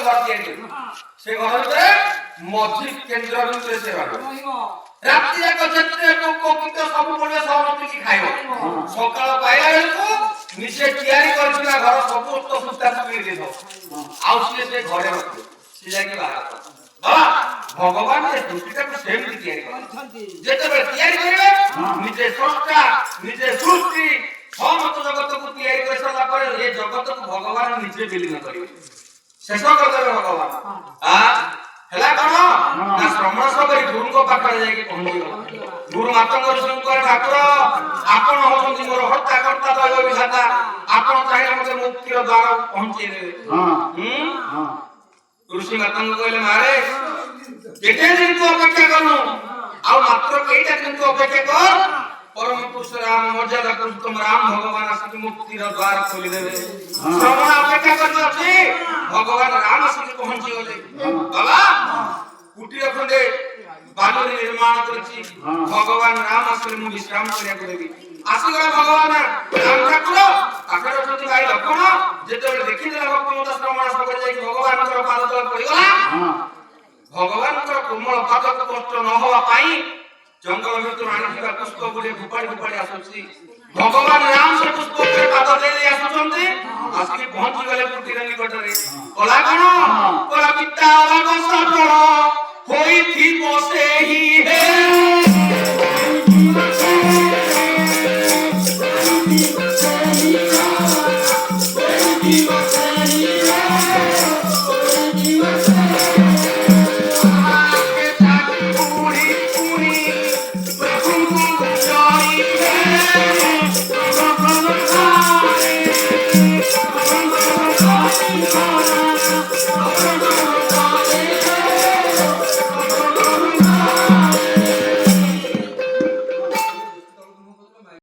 ঘর তিଆরি করি সে ঘর ভিতরে মঝি কেন্দ্র ভিতরে সে রহবে রাত্রি যাক যেতে কোকিত ସବୁ পড়বে ସମସ୍ତେ কি ଖାଇବ সকাল পাইলা বেলକୁ নিজে ତିଆରି କରିଥିଲା ଘର ସବୁ ତ ସୁସ୍ତା ସୁବିଧା ଦେଇବ ଆଉ ସେ ଘରେ ରଖିବ ସେ ଯାଇକି ବାହାର ବାবা ভগবান এই সৃষ্টিটাকে সেমতি ତିଆରି କରିଛନ୍ତି ଯେତେବେଳେ ତିଆରି କରିବେ ନିଜେ ସ୍ରଷ୍ଟା ନିଜେ ସୃଷ୍ଟି সমস্ত জগতକୁ ତିଆରି କରି ସାରିଲା ପରେ ଏ ଜଗତକୁ ଭଗବାନ ନିଜେ ବିଲୀନ କରିବେ ଶେଷ କରିଦେବେ ଭଗବାନ ହେଲା କଣ ନା ଶ୍ରମଣ ସବରି ଗୁରୁଙ୍କ ପାଖରେ ଯାଇକି ପହଞ୍ଚିବ ଗୁରୁ ମାତଙ୍ଗ ଋଷିଙ୍କର ଠାକୁର ଆପଣ ହଉଛନ୍ତି ମୋର ହର୍ତ୍ତା କର୍ତ୍ତା ଦୈବ ବିଧାତା ଆପଣ ଚାହିଁଲେ ମୋତେ ମୁକ୍ତିର ଦ୍ୱାର ପହଞ୍ଚେଇ ଦେବେ ऋषि मातंग कहले मारे केते दिन तू अपेक्षा करू आ मात्र केटा दिन तू अपेक्षा कर परम पुरुष राम मर्यादा पुरुषोत्तम राम भगवान आसी मुक्ति रो द्वार खोली देबे श्रवण अपेक्षा करबे अछि भगवान राम आसी पहुंची गले बाबा कुटीर खंडे बालू निर्माण करछि भगवान राम आसी मु विश्राम करिया करबी आसी गला भगवान राम ठाकुर आकर अछति भाई लक्षण जेतेबे देखिले भक्त श्रवण सबर जाई भगवान कर पाद तल पड़ी गला भगवान कर कोमल पाद को कष्ट न होवा पाई जंगल में रानी दिबा पुष्प गुडे गुपाड़ी गुपाड़ी आसुछि भगवान राम से पुष्प के पाद दे दे आसुछन्ते आसी पहुंची गले कुटीर निकटरे कला कोन कला पिता बाबा सफल होई थी बसे ही हे